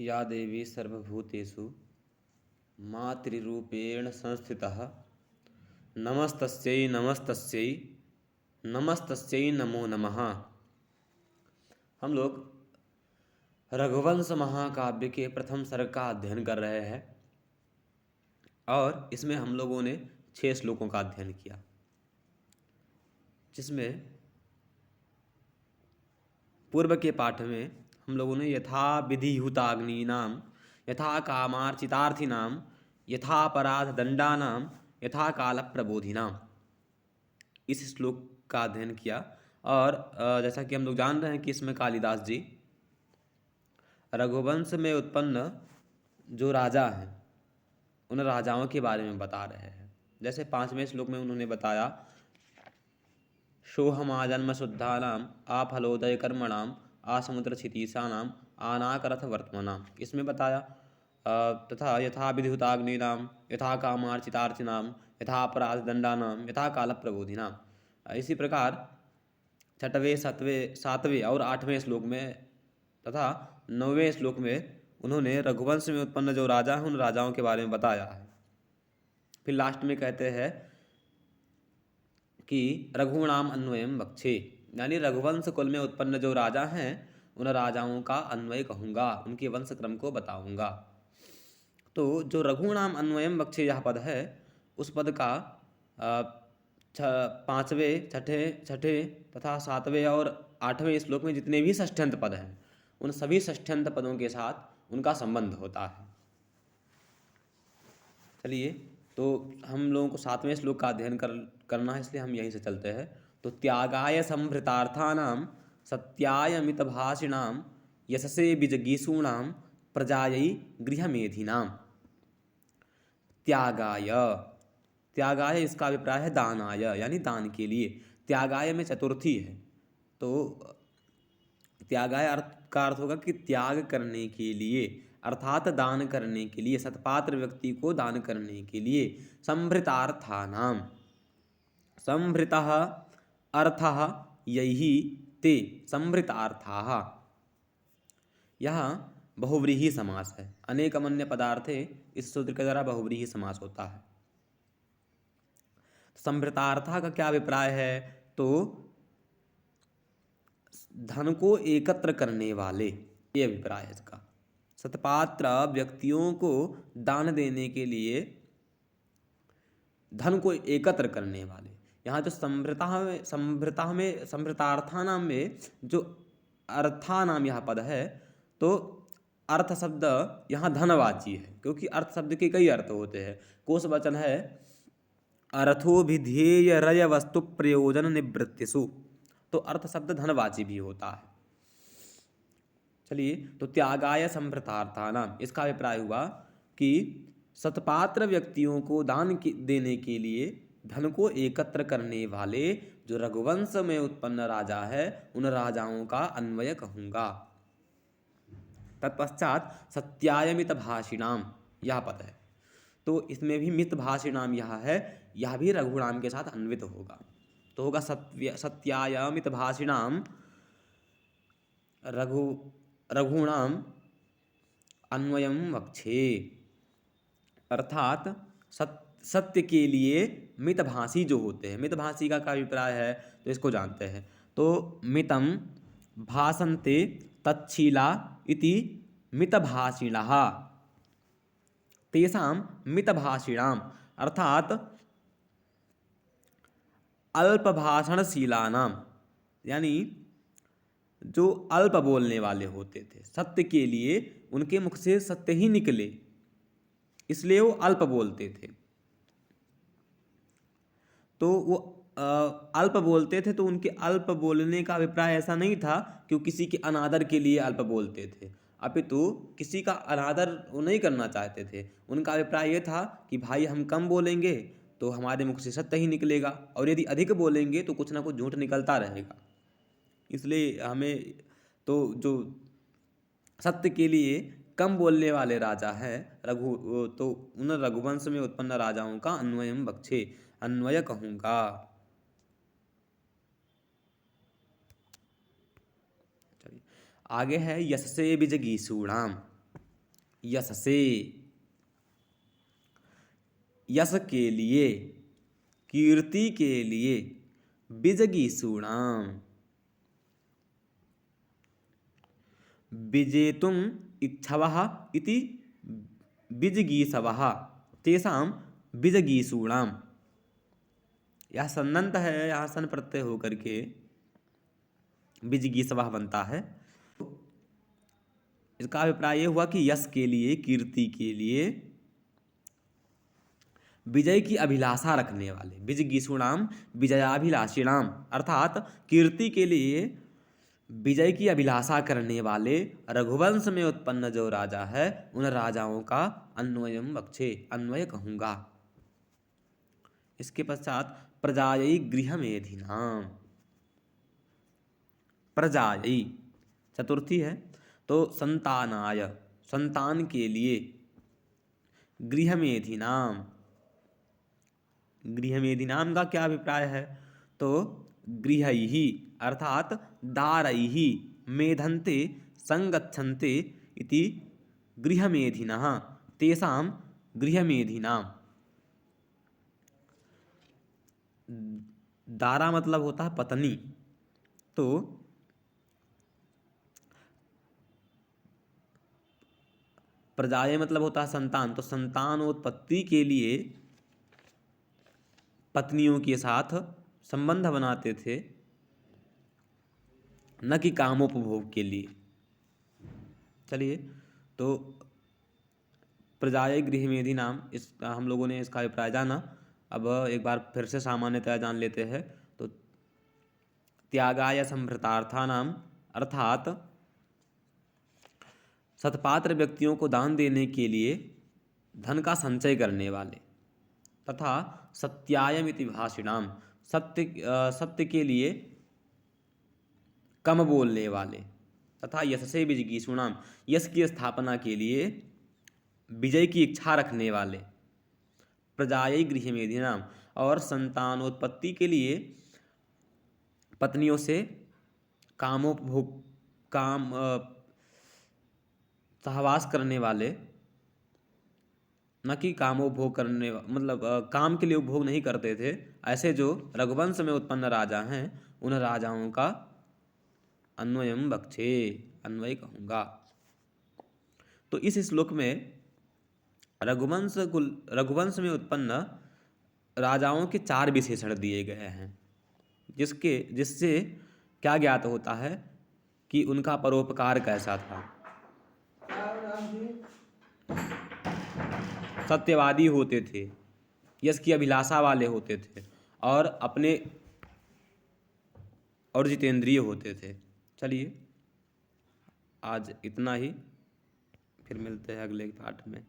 या देवी सर्वभूतेषु मातृरूपेण संस्थितः नमस्तस्यै नमस्तस्यै नमस्तस्यै नमो नमः। हम लोग रघुवंश महाकाव्य के प्रथम सर्ग का अध्ययन कर रहे हैं और इसमें हम लोगों ने 6 श्लोकों का अध्ययन किया, जिसमें पूर्व के पाठ में हम लोगों ने यथा विधिहुताग्नीनाम यथा कामार्चितार्थिनाम यथा अपराध दंडानाम यथा काल प्रबोधिनाम इस श्लोक का अध्ययन किया। और जैसा कि हम लोग जान रहे हैं कि इसमें कालिदास जी रघुवंश में उत्पन्न जो राजा हैं उन राजाओं के बारे में बता रहे हैं। जैसे 5वें श्लोक में उन्होंने बताया सोहमाजन्म शुद्धानाम आफलोदय कर्मणाम आसमुद्र क्षितीसानाम आनाकरथ वर्तमानाम, इसमें बताया तथा यथा विधिहुताग्नीनाम यथा कामार्चितार्थिनाम यथा अपराध दंडानाम यथा काल प्रबोधिनाम। इसी प्रकार 6वें 7वें और 8वें श्लोक में तथा 9वें श्लोक में उन्होंने रघुवंश में उत्पन्न जो राजा हैं उन राजाओं के बारे में बताया है। फिर लास्ट में कहते हैं कि रघुणाम अन्वयम वक्षे, यानी रघुवंश कुल में उत्पन्न जो राजा हैं उन राजाओं का अन्वय कहूँगा, उनके वंश क्रम को बताऊँगा। तो जो रघुणाम अन्वयम वक्षे यह पद है उस पद का 5वें 6ठे तथा 7वें और 8वें श्लोक में जितने भी षष्ठ्यंत पद हैं उन सभी षष्ठ्यंत पदों के साथ उनका संबंध होता है। चलिए, तो हम लोगों को 7वें श्लोक का अध्ययन करना है, इसलिए हम यहीं से चलते हैं। तो त्यागाय संभृतार्थानाम सत्याय मितभाषिणाम यशसे विजगीषूणाम प्रजायै गृहमेधिनाम। त्यागाय, त्यागाय इसका अभिप्राय है दानाय, यानी दान के लिए। त्यागाय में चतुर्थी है, तो त्यागाय का अर्थ होगा कि त्याग करने के लिए, अर्थात दान करने के लिए, सत्पात्र व्यक्ति को दान करने के लिए। संभृतार्थानाम, संभृतः अर्थः यही ते संभृतार्थाः, यहाँ बहुव्रीहि समास है। अनेकमन्य पदार्थे इस सूत्र के द्वारा बहुव्रीहि समास होता है। संभृतार्था का क्या अभिप्राय है? तो धन को एकत्र करने वाले, ये अभिप्राय है इसका। सत्पात्र व्यक्तियों को दान देने के लिए धन को एकत्र करने वाले। यहाँ जो संभृतार्था नाम में जो अर्था नाम यह पद है, तो अर्थ शब्द यहाँ धनवाची है, क्योंकि अर्थ शब्द के कई अर्थ होते हैं। कोश वचन है अर्थो विधेय रय वस्तु प्रयोजन निवृत्तिषु, तो अर्थ शब्द धनवाची भी होता है। चलिए, तो त्यागाय संभृतार्थानाम इसका अभिप्राय हुआ कि सत्पात्र व्यक्तियों को दान देने के लिए धन को एकत्र करने वाले जो रघुवंश में उत्पन्न राजा है उन राजाओं का अन्वय कहूँगा। तत्पश्चात सत्याय मितभाषिणाम यह पद है, तो इसमें भी मितभाषिणाम यह है, यह भी रघुणाम के साथ अन्वित होगा। तो होगा सत्याय मितभाषिणाम रघुणाम अन्वयम वक्षे, अर्थात सत्य के लिए मितभाषी जो होते हैं। मितभाषी का अभिप्राय है तो इसको जानते हैं। तो मितम भाषन्ते तच्छीला इति मितभाषिणः, तेषाम मितभाषिणाम अर्थात अल्पभाषणशीलानाम, यानी जो अल्प बोलने वाले होते थे, सत्य के लिए उनके मुख से सत्य ही निकले, इसलिए वो अल्प बोलते थे। तो वो अल्प बोलते थे, तो उनके अल्प बोलने का अभिप्राय ऐसा नहीं था कि वो किसी के अनादर के लिए अल्प बोलते थे, अपितु किसी का अनादर वो नहीं करना चाहते थे। उनका अभिप्राय ये था कि भाई हम कम बोलेंगे तो हमारे मुख से सत्य ही निकलेगा, और यदि अधिक बोलेंगे तो कुछ ना कुछ झूठ निकलता रहेगा। इसलिए हमें तो जो सत्य के लिए कम बोलने वाले राजा है तो उन रघुवंश में उत्पन्न राजाओं का अन्वयम बक्षे, अन्वय कहूँगा। चलिए, आगे है यशसे विजगीषूणाम। यश से, यश के लिए, कीर्ति के लिए, विजगीषूणाम, विजेतुम इच्छवः इति विजगीषवः तेषां विजगीषूणाम। यह सन्नंत है, यहाँ सन प्रत्यय होकर के विजगीषवः बनता है। इसका अभिप्राय ये हुआ कि यश के लिए, कीर्ति के लिए, विजय की अभिलाषा रखने वाले, विजगीषूणाम विजयाभिलाषिणाम, अर्थात कीर्ति के लिए विजय की अभिलाषा करने वाले रघुवंश में उत्पन्न जो राजा है उन राजाओं का अन्वयम बक्षे, अन्वय कहूँगा। इसके पश्चात प्रजायै गृहमेधिनाम, प्रजायै चतुर्थी है तो संतानाय, संतान के लिए, गृहमेधिनाम, गृहमेधिनाम का क्या अभिप्राय है तो गृहैहि अर्थात दारैहि मेधन्ते संगच्छन्ते इति गृहमेधिनः तेषां गृहमेधिनाम। दारा मतलब होता है पत्नी, तो प्रजाएं मतलब होता है संतान, तो संतानोत्पत्ति के लिए पत्नियों के साथ संबंध बनाते थे, न कि कामोपभोग के लिए। चलिए, तो प्रजाए गृहमेधि नाम, इस हम लोगों ने इसका अभिप्राय जाना। अब एक बार फिर से सामान्यतः जान लेते हैं। तो त्यागाय संभृतार्था नाम अर्थात सत्पात्र व्यक्तियों को दान देने के लिए धन का संचय करने वाले, तथा सत्यायम इति भाषिणाम सत्य के लिए कम बोलने वाले, तथा यशसे विजगीषूणाम यश की स्थापना के लिए विजय की इच्छा रखने वाले, प्रजायै गृहमेधिनाम और संतानोत्पत्ति के लिए पत्नियों से कामोपभोग सहवास करने वाले, न कि कामोपभोग करने मतलब काम के लिए उपभोग नहीं करते थे, ऐसे जो रघुवंश में उत्पन्न राजा हैं उन राजाओं का अन्वयम बक्षे, अन्वय कहूँगा। तो इस श्लोक में रघुवंश में उत्पन्न राजाओं के 4 विशेषण दिए गए हैं, जिससे क्या ज्ञात होता है कि उनका परोपकार कैसा था। सत्यवादी होते थे, यश की अभिलाषा वाले होते थे और जितेंद्रिय होते थे। चलिए, आज इतना ही, फिर मिलते हैं अगले पाठ में।